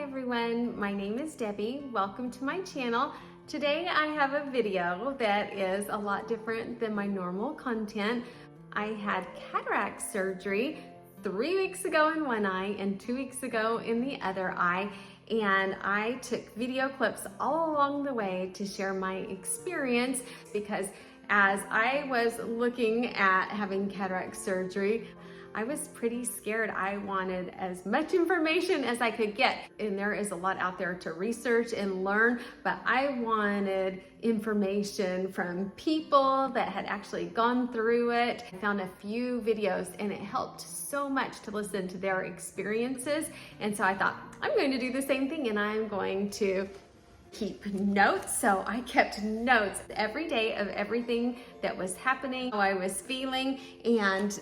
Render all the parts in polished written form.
everyone, my name is Debbie. Welcome to my channel. Today I have a video that is a lot different than my normal content. I had cataract surgery 3 weeks ago in one eye and 2 weeks ago in the other eye, and I took video clips all along the way to share my experience because as I was looking at having cataract surgery, I was pretty scared. I wanted as much information as I could get. And there is a lot out there to research and learn, but I wanted information from people that had actually gone through it. I found a few videos and it helped so much to listen to their experiences. And so I thought, I'm going to do the same thing and I'm going to keep notes. So I kept notes every day of everything that was happening, how I was feeling, and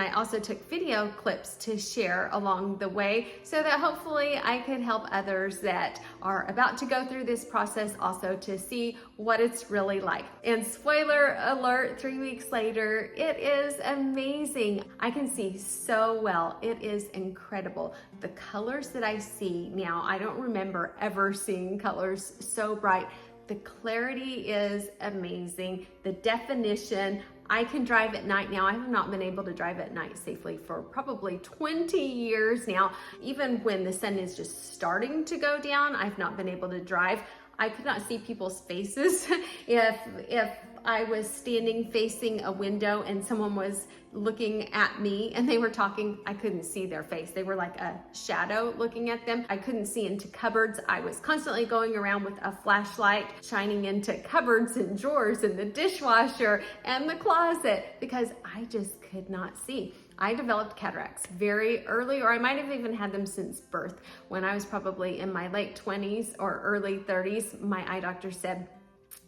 I also took video clips to share along the way so that hopefully I could help others that are about to go through this process also to see what it's really like. And spoiler alert, 3 weeks later, it is amazing. I can see so well. It is incredible. The colors that I see now, I don't remember ever seeing colors so bright. The clarity is amazing. The definition, I can drive at night now. I have not been able to drive at night safely for probably 20 years now. Even when the sun is just starting to go down, I've not been able to drive. I could not see people's faces. If I was standing facing a window and someone was looking at me and they were talking, I couldn't see their face. They were like a shadow looking at them. I couldn't see into cupboards. I was constantly going around with a flashlight, shining into cupboards and drawers and the dishwasher and the closet because I just could not see. I developed cataracts very early, or I might have even had them since birth. When I was probably in my late 20s or early 30s, my eye doctor said,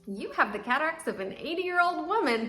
"You have the cataracts of an 80-year-old woman."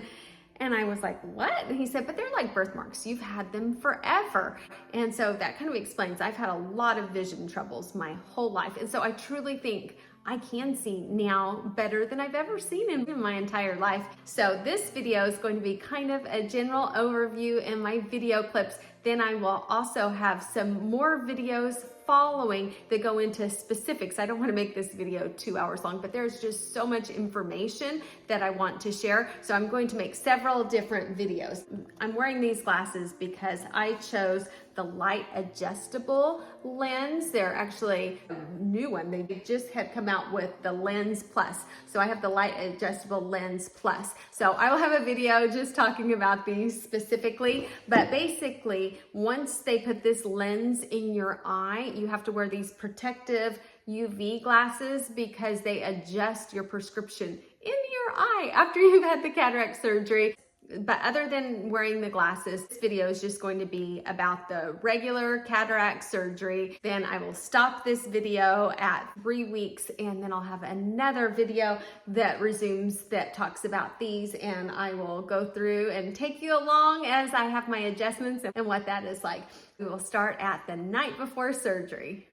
And I was like, what? And he said, but they're like birthmarks. You've had them forever. And so that kind of explains, I've had a lot of vision troubles my whole life. And so I truly think I can see now better than I've ever seen in my entire life. So this video is going to be kind of a general overview in my video clips. Then I will also have some more videos following that go into specifics. I don't want to make this video 2 hours long, but there's just so much information that I want to share. So I'm going to make several different videos. I'm wearing these glasses because I chose the light adjustable lens. They're actually a new one. They just had come out with the Lens Plus. So I have the light adjustable Lens Plus. So I will have a video just talking about these specifically, but basically once they put this lens in your eye, you have to wear these protective UV glasses because they adjust your prescription in your eye after you've had the cataract surgery. But other than wearing the glasses, this video is just going to be about the regular cataract surgery. Then I will stop this video at 3 weeks and then I'll have another video that resumes that talks about these, and I will go through and take you along as I have my adjustments and what that is like. We will start at the night before surgery.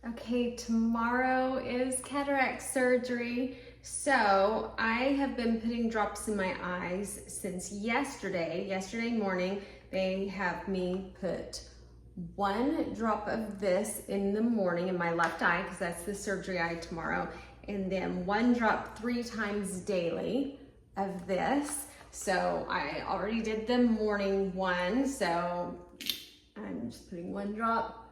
Okay, tomorrow is cataract surgery. So I have been putting drops in my eyes since yesterday morning. They have me put 1 drop of this in the morning in my left eye because that's the surgery eye tomorrow. And then 1 drop 3 times daily of this. So I already did the morning one. So I'm just putting 1 drop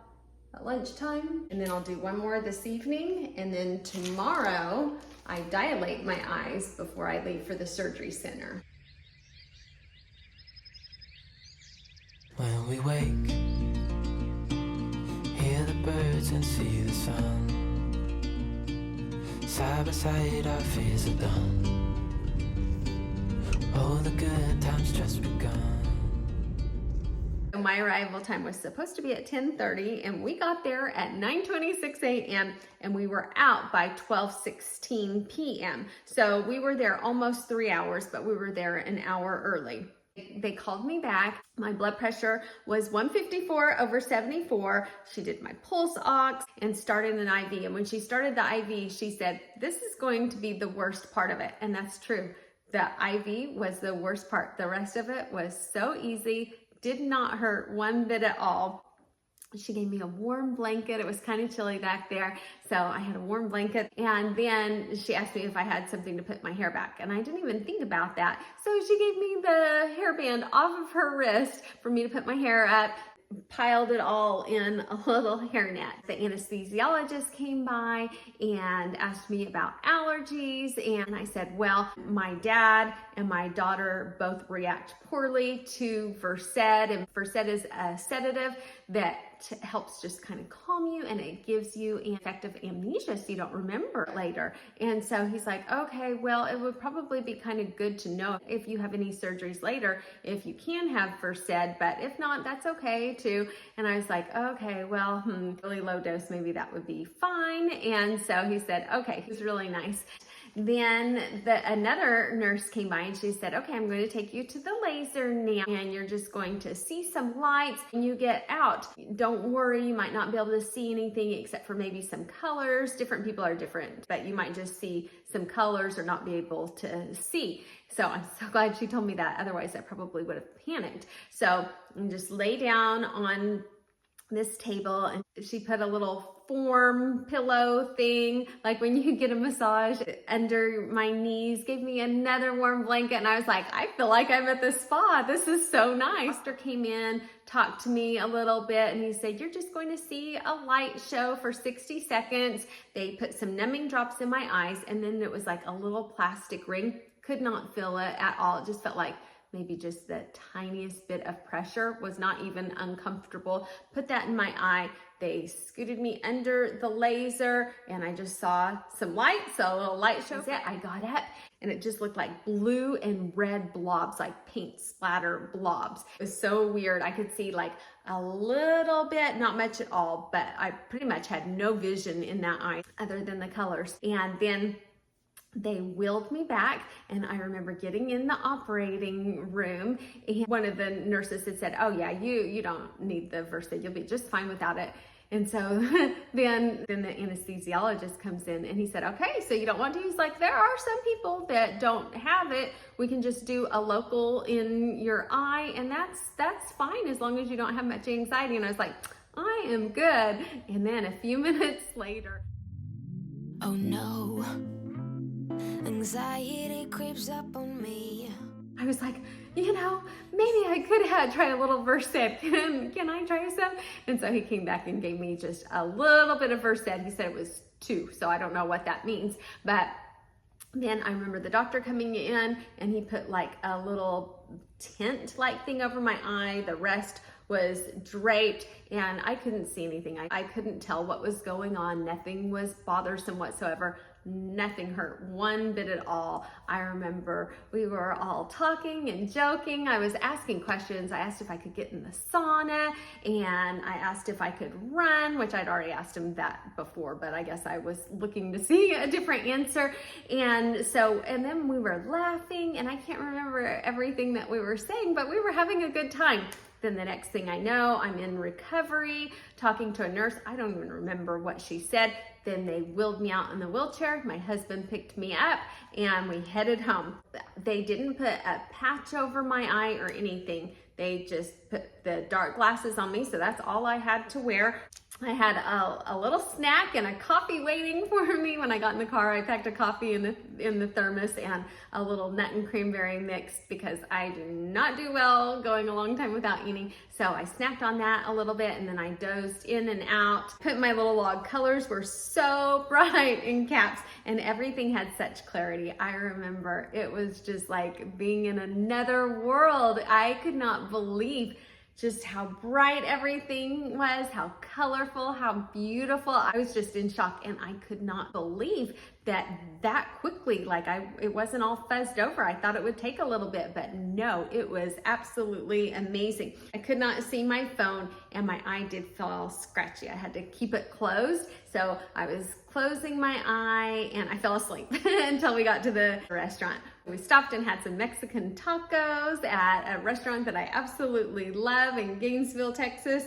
at lunchtime, and then I'll do 1 more this evening, and then tomorrow I dilate my eyes before I leave for the surgery center. When we wake, hear the birds and see the sun. Side by side our fears are done. All the good times just begun. My arrival time was supposed to be at 10:30 and we got there at 9:26 a.m. and we were out by 12:16 p.m. So we were there almost 3 hours, but we were there an hour early. They called me back. My blood pressure was 154/74. She did my pulse ox and started an IV. And when she started the IV, she said, "This is going to be the worst part of it." And that's true. The IV was the worst part. The rest of it was so easy. Did not hurt one bit at all. She gave me a warm blanket. It was kind of chilly back there, so I had a warm blanket. And then she asked me if I had something to put my hair back, and I didn't even think about that. So she gave me the hairband off of her wrist for me to put my hair up, piled it all in a little hairnet. The anesthesiologist came by and asked me about allergies, and I said, well, my dad and my daughter both react poorly to Versed, and Versed is a sedative that helps just kind of calm you, and it gives you an effective amnesia so you don't remember later. And so he's like, okay, well, it would probably be kind of good to know if you have any surgeries later, if you can have Versed, but if not, that's okay too. And I was like, okay, well, really low dose, maybe that would be fine. And so he said, okay, he's really nice. Then another nurse came by and she said, okay, I'm going to take you to the laser now, and you're just going to see some lights when you get out. Don't worry, you might not be able to see anything except for maybe some colors. Different people are different, but you might just see some colors or not be able to see. So I'm so glad she told me that. Otherwise, I probably would have panicked. So just lay down on this table, and she put a little foam pillow thing, like when you get a massage, under my knees, gave me another warm blanket, and I was like, I feel like I'm at the spa. This is so nice. Doctor came in, talked to me a little bit, and he said, you're just going to see a light show for 60 seconds. They put some numbing drops in my eyes, and then it was like a little plastic ring. Could not feel it at all. It just felt like maybe just the tiniest bit of pressure, was not even uncomfortable. Put that in my eye. They scooted me under the laser, and I just saw some light, so a little light show. I got up, and it just looked like blue and red blobs, like paint splatter blobs. It was so weird. I could see like a little bit, not much at all, but I pretty much had no vision in that eye other than the colors. And then they wheeled me back, and I remember getting in the operating room, and one of the nurses had said, oh yeah, you don't need the Versed, you'll be just fine without it. And so then the anesthesiologist comes in, and he said, okay, so you don't want to use, like, there are some people that don't have it. We can just do a local in your eye, and that's fine as long as you don't have much anxiety. And I was like, I am good. And then a few minutes later, oh no, anxiety creeps up on me. I was like, you know, maybe I could have tried a little Versed. Can I try some? And so he came back and gave me just a little bit of Versed. He said it was 2, so I don't know what that means. But then I remember the doctor coming in, and he put like a little tent-like thing over my eye. The rest was draped, and I couldn't see anything. I couldn't tell what was going on. Nothing was bothersome whatsoever. Nothing hurt one bit at all. I remember we were all talking and joking. I was asking questions. I asked if I could get in the sauna, and I asked if I could run, which I'd already asked him that before, but I guess I was looking to see a different answer. And then we were laughing, and I can't remember everything that we were saying, but we were having a good time. Then the next thing I know, I'm in recovery, talking to a nurse. I don't even remember what she said. Then they wheeled me out in the wheelchair. My husband picked me up, and we headed home. They didn't put a patch over my eye or anything. They just put the dark glasses on me, so that's all I had to wear. I had a little snack and a coffee waiting for me when I got in the car. I packed a coffee in the thermos and a little nut and cranberry mix, because I do not do well going a long time without eating. So I snacked on that a little bit, and then I dozed in and out. Put my little log. Colors were so bright in caps, and everything had such clarity. I remember it was just like being in another world. I could not believe just how bright everything was, how colorful, how beautiful. I was just in shock, and I could not believe that quickly, like it wasn't all fuzzed over. I thought it would take a little bit, but no, it was absolutely amazing. I could not see my phone, and my eye did feel scratchy. I had to keep it closed, so I was closing my eye, and I fell asleep until we got to the restaurant. We stopped and had some Mexican tacos at a restaurant that I absolutely love in Gainesville, Texas.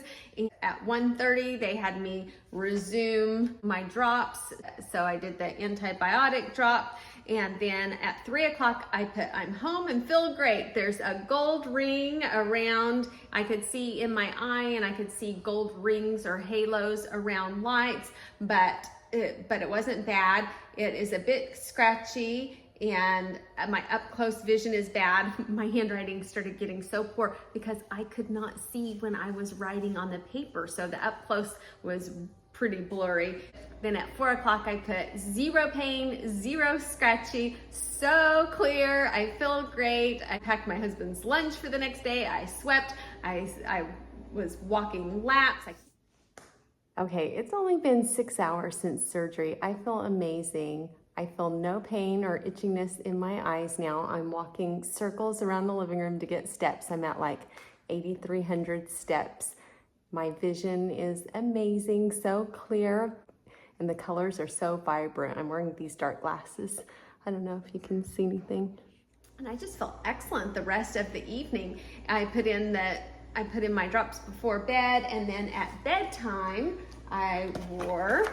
At 1:30, they had me resume my drops. So I did the antibiotic drop, And then at 3 o'clock, I put I'm home and feel great. There's a gold ring around, I could see in my eye, and I could see gold rings or halos around lights, but it wasn't bad. It is a bit scratchy, and my up close vision is bad. My handwriting started getting so poor because I could not see when I was writing on the paper. So the up close was pretty blurry. Then at 4 o'clock, I put 0 pain, 0 scratchy, so clear. I feel great. I packed my husband's lunch for the next day. I swept. I was walking laps. Okay, it's only been 6 hours since surgery. I feel amazing. I feel no pain or itchiness in my eyes now. I'm walking circles around the living room to get steps. I'm at like 8,300 steps. My vision is amazing, so clear, and the colors are so vibrant. I'm wearing these dark glasses. I don't know if you can see anything. And I just felt excellent the rest of the evening. I put in my drops before bed, and then at bedtime, I wore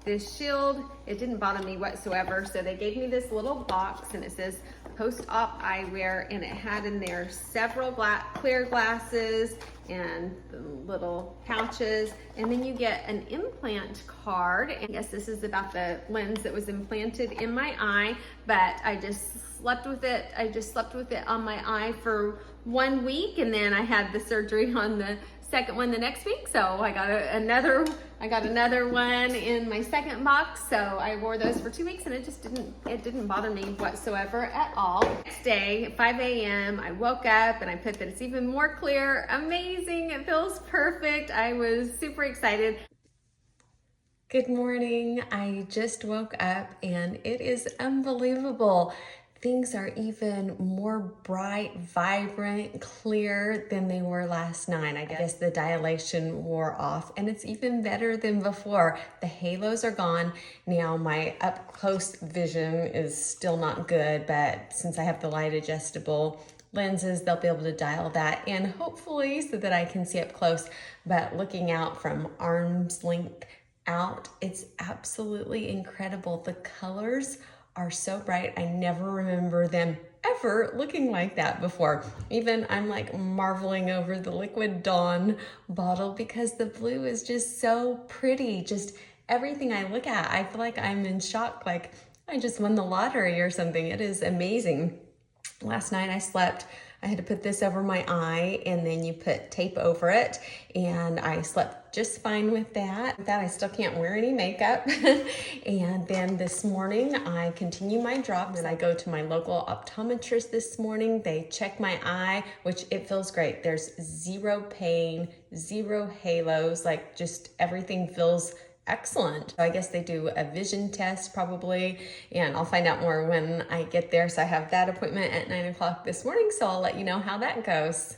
this shield. It didn't bother me whatsoever. So they gave me this little box, and it says post-op eyewear, and it had in there several clear glasses and the little pouches. And then you get an implant card. And yes, this is about the lens that was implanted in my eye, but I just slept with it. I just slept with it on my eye for 1 week, and then I had the surgery on the second one the next week. So I got another one in my second box. So I wore those for 2 weeks, and it didn't bother me whatsoever at all. Next day at 5 a.m. I woke up and I put that it's even more clear. Amazing. It feels perfect. I was super excited. Good morning. I just woke up and it is unbelievable. Things are even more bright, vibrant, clear than they were last night. I guess the dilation wore off, and it's even better than before. The halos are gone. Now my up close vision is still not good, but since I have the light adjustable lenses, they'll be able to dial that in, hopefully, so that I can see up close. But looking out from arm's length out, it's absolutely incredible. The colors are so bright. I never remember them ever looking like that before. Even I'm like marveling over the Liquid Dawn bottle because the blue is just so pretty. Just everything I look at, I feel like I'm in shock, like I just won the lottery or something. It is amazing. Last night I slept, I had to put this over my eye, and then you put tape over it, and I slept just fine with that. With that, I still can't wear any makeup. And then this morning, I continue my drops, and I go to my local optometrist this morning. They check my eye, which it feels great. There's 0 pain, 0 halos, like just everything feels excellent. So I guess they do a vision test probably, and I'll find out more when I get there. So I have that appointment at 9 o'clock this morning, so I'll let you know how that goes.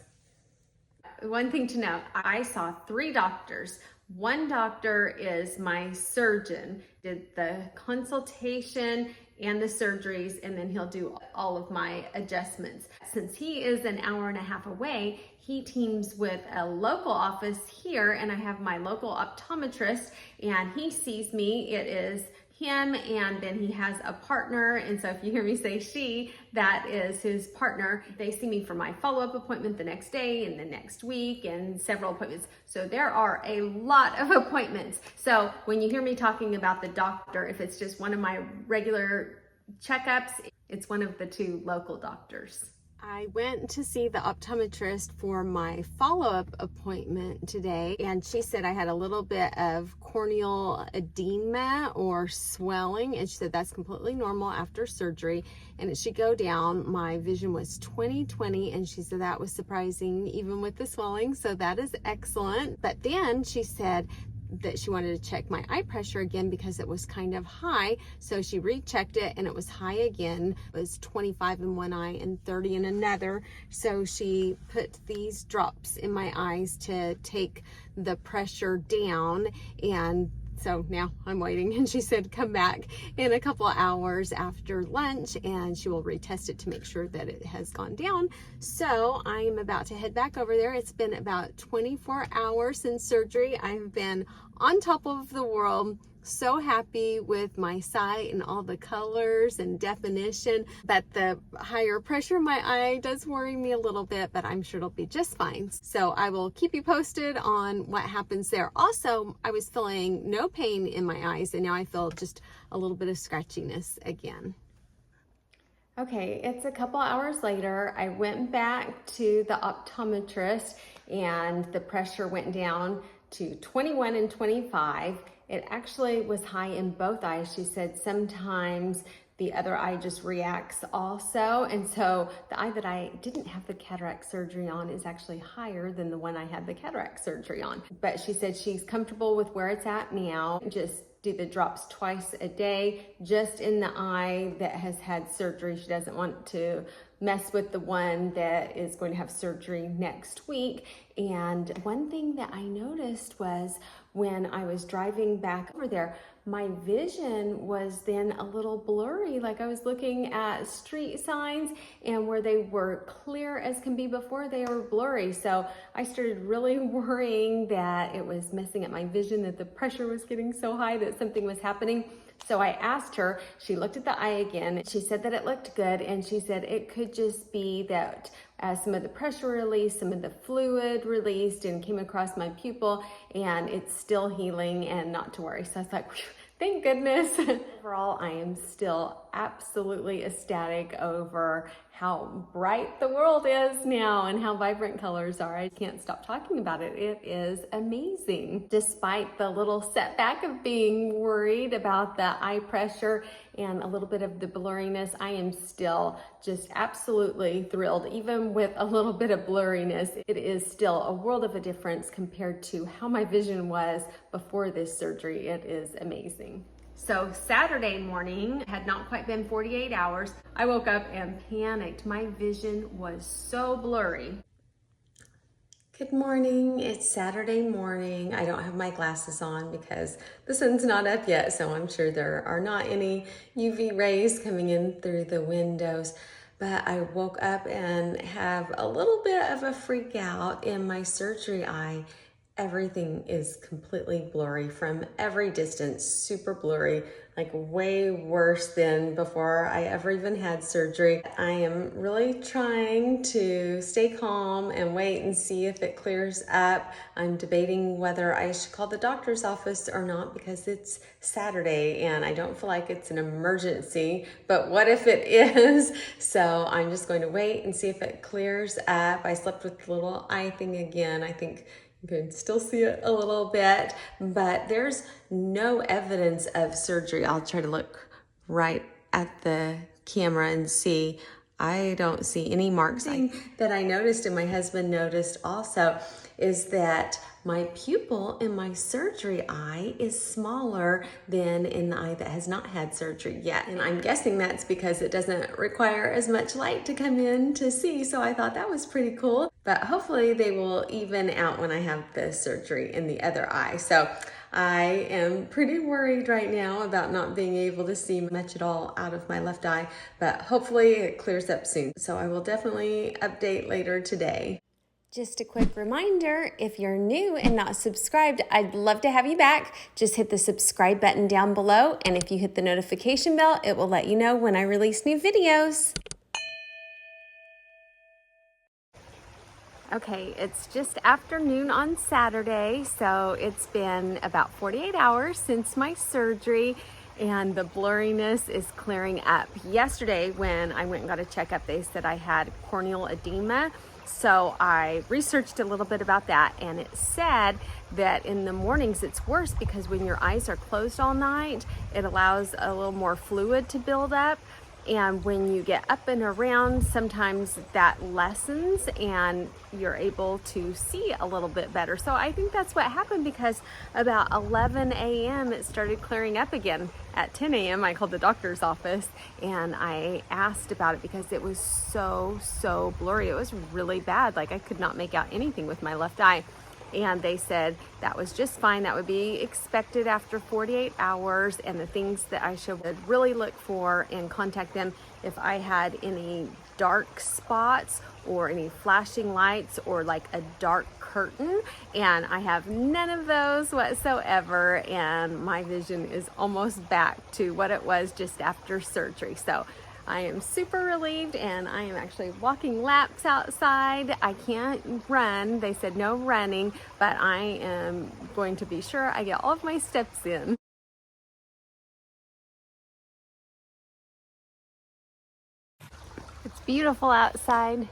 One thing to note, I saw 3 doctors. One doctor is my surgeon, did the consultation and the surgeries, and then he'll do all of my adjustments. Since he is an hour and a half away, he teams with a local office here, and I have my local optometrist, and he sees me. It is him, and then he has a partner, and so if you hear me say she, that is his partner. They see me for my follow-up appointment the next day and the next week, and several appointments. So there are a lot of appointments. So when you hear me talking about the doctor, if it's just one of my regular checkups, it's one of the 2 local doctors. I went to see the optometrist for my follow-up appointment today, and she said I had a little bit of corneal edema or swelling, and she said that's completely normal after surgery, and it should go down. My vision was 20/20, and she said that was surprising even with the swelling, so that is excellent. But then she said that she wanted to check my eye pressure again because it was kind of high. So she rechecked it, and it was high again. It was 25 in one eye and 30 in another. So she put these drops in my eyes to take the pressure down, and so now I'm waiting, and she said come back in a couple hours after lunch and she will retest it to make sure that it has gone down. So I'm about to head back over there. It's been about 24 hours since surgery. I've been on top of the world. So happy with my sight and all the colors and definition, but the higher pressure in my eye does worry me a little bit, but I'm sure it'll be just fine. So I will keep you posted on what happens there. Also, I was feeling no pain in my eyes, and now I feel just a little bit of scratchiness again. Okay, it's a couple hours later. I went back to the optometrist and the pressure went down to 21 and 25. It actually was high in both eyes. She said sometimes the other eye just reacts also. And so the eye that I didn't have the cataract surgery on is actually higher than the one I had the cataract surgery on. But she said she's comfortable with where it's at now. Just do the drops twice a day, just in the eye that has had surgery. She doesn't want to mess with the one that is going to have surgery next week. And one thing that I noticed was when I was driving back over there, my vision was then a little blurry. Like I was looking at street signs, and where they were clear as can be before, they were blurry. So I started really worrying that it was messing up my vision, that the pressure was getting so high that something was happening. So I asked her, she looked at the eye again. She said that it looked good, and she said it could just be that some of the pressure released, some of the fluid released and came across my pupil, and it's still healing and not to worry. So I was like, whew, thank goodness. Overall, I am still absolutely ecstatic over how bright the world is now and how vibrant colors are. I can't stop talking about it. It is amazing. Despite the little setback of being worried about the eye pressure and a little bit of the blurriness, I am still just absolutely thrilled. Even with a little bit of blurriness, it is still a world of a difference compared to how my vision was before this surgery. It is amazing. So Saturday morning, had not quite been 48 hours, I woke up and panicked. My vision was so blurry. Good morning, it's Saturday morning. I don't have my glasses on because the sun's not up yet, so I'm sure there are not any UV rays coming in through the windows. But I woke up and have a little bit of a freak out in my surgery eye. Everything is completely blurry from every distance, super blurry, like way worse than before I ever even had surgery. I am really trying to stay calm and wait and see if it clears up. I'm debating whether I should call the doctor's office or not because it's Saturday and I don't feel like it's an emergency, but what if it is? So I'm just going to wait and see if it clears up. I slept with the little eye thing again. I think you can still see it a little bit, but there's no evidence of surgery. I'll try to look right at the camera and see. I don't see any marks. That I noticed, and my husband noticed also, is that my pupil in my surgery eye is smaller than in the eye that has not had surgery yet. And I'm guessing that's because it doesn't require as much light to come in to see. So I thought that was pretty cool. But hopefully they will even out when I have the surgery in the other eye. So I am pretty worried right now about not being able to see much at all out of my left eye, but hopefully it clears up soon. So I will definitely update later today. Just a quick reminder, if you're new and not subscribed, I'd love to have you back. Just hit the subscribe button down below, and if you hit the notification bell, it will let you know when I release new videos. Okay, it's just afternoon on Saturday, so it's been about 48 hours since my surgery, and the blurriness is clearing up. Yesterday, when I went and got a checkup, they said I had corneal edema. So I researched a little bit about that, and it said that in the mornings it's worse because when your eyes are closed all night, it allows a little more fluid to build up. And when you get up and around, sometimes that lessens and you're able to see a little bit better. So I think that's what happened, because about 11 a.m. it started clearing up again. At 10 a.m. I called the doctor's office and I asked about it because it was so blurry. It was really bad. Like I could not make out anything with my left eye. And they said that was just fine. That would be expected after 48 hours. And the things that I should really look for and contact them if I had any dark spots or any flashing lights or like a dark curtain, and I have none of those whatsoever, and my vision is almost back to what it was just after surgery. So I am super relieved, and I am actually walking laps outside. I can't run. They said no running, but I am going to be sure I get all of my steps in. It's beautiful outside.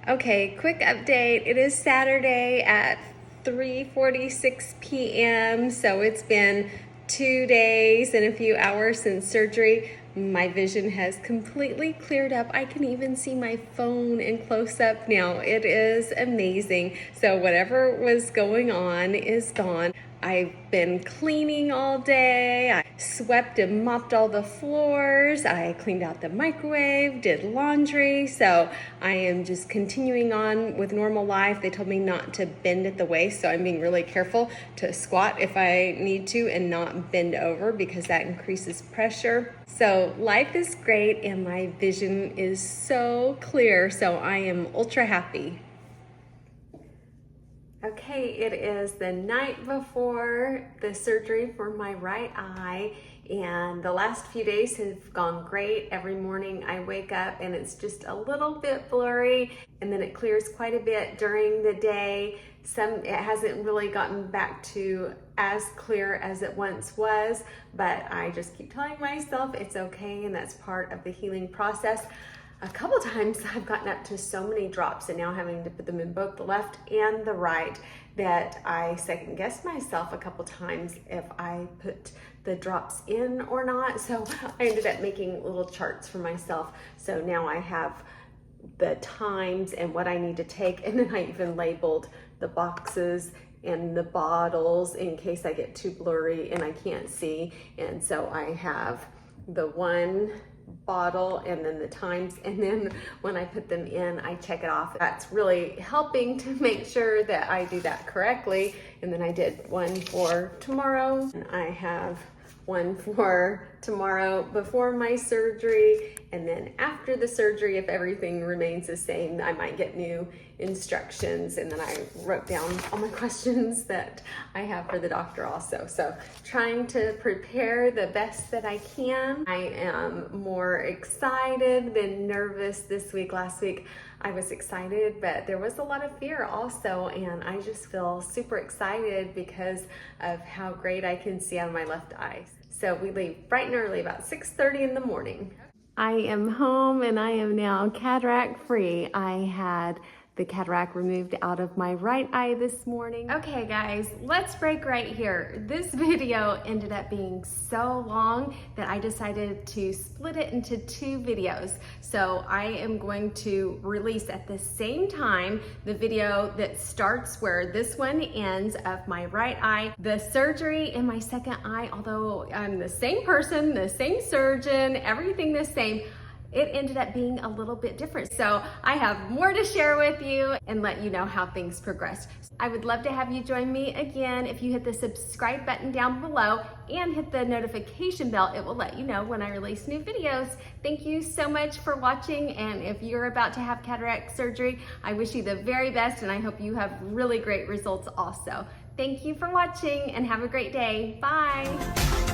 Okay, quick update. It is Saturday at 3:46 p.m. So it's been 2 days and a few hours since surgery. My vision has completely cleared up. I can even see my phone in close up now. It is amazing. So whatever was going on is gone. I've been cleaning all day. I swept and mopped all the floors. I cleaned out the microwave, did laundry. So I am just continuing on with normal life. They told me not to bend at the waist, so I'm being really careful to squat if I need to and not bend over because that increases pressure. So life is great and my vision is so clear. So I am ultra happy. Okay, it is the night before the surgery for my right eye, and the last few days have gone great. Every morning I wake up and it's just a little bit blurry, and then it clears quite a bit during the day. It hasn't really gotten back to as clear as it once was, but I just keep telling myself it's okay, and that's part of the healing process. A couple times I've gotten up to so many drops and now having to put them in both the left and the right that I second guess myself a couple times if I put the drops in or not. So I ended up making little charts for myself. So now I have the times and what I need to take, and then I even labeled the boxes and the bottles in case I get too blurry and I can't see. And so I have the one bottle and then the times, and then when I put them in I check it off. That's really helping to make sure that I do that correctly. And then I did one for tomorrow, and I have one for tomorrow before my surgery, and then after the surgery, if everything remains the same, I might get new instructions. And then I wrote down all my questions that I have for the doctor also. So trying to prepare the best that I can. I am more excited than nervous this week. Last week I was excited, but there was a lot of fear also, and I just feel super excited because of how great I can see out of my left eye. So we leave bright and early, about 6:30 in the morning. I am home and I am now cataract free. I had the cataract removed out of my right eye this morning. Okay guys, let's break right here. This video ended up being so long that I decided to split it into 2 videos. So I am going to release at the same time the video that starts where this one ends of my right eye, the surgery in my second eye. Although I'm the same person, the same surgeon, everything the same, it ended up being a little bit different. So I have more to share with you and let you know how things progressed. I would love to have you join me again. If you hit the subscribe button down below and hit the notification bell, it will let you know when I release new videos. Thank you so much for watching. And if you're about to have cataract surgery, I wish you the very best, and I hope you have really great results also. Thank you for watching and have a great day. Bye.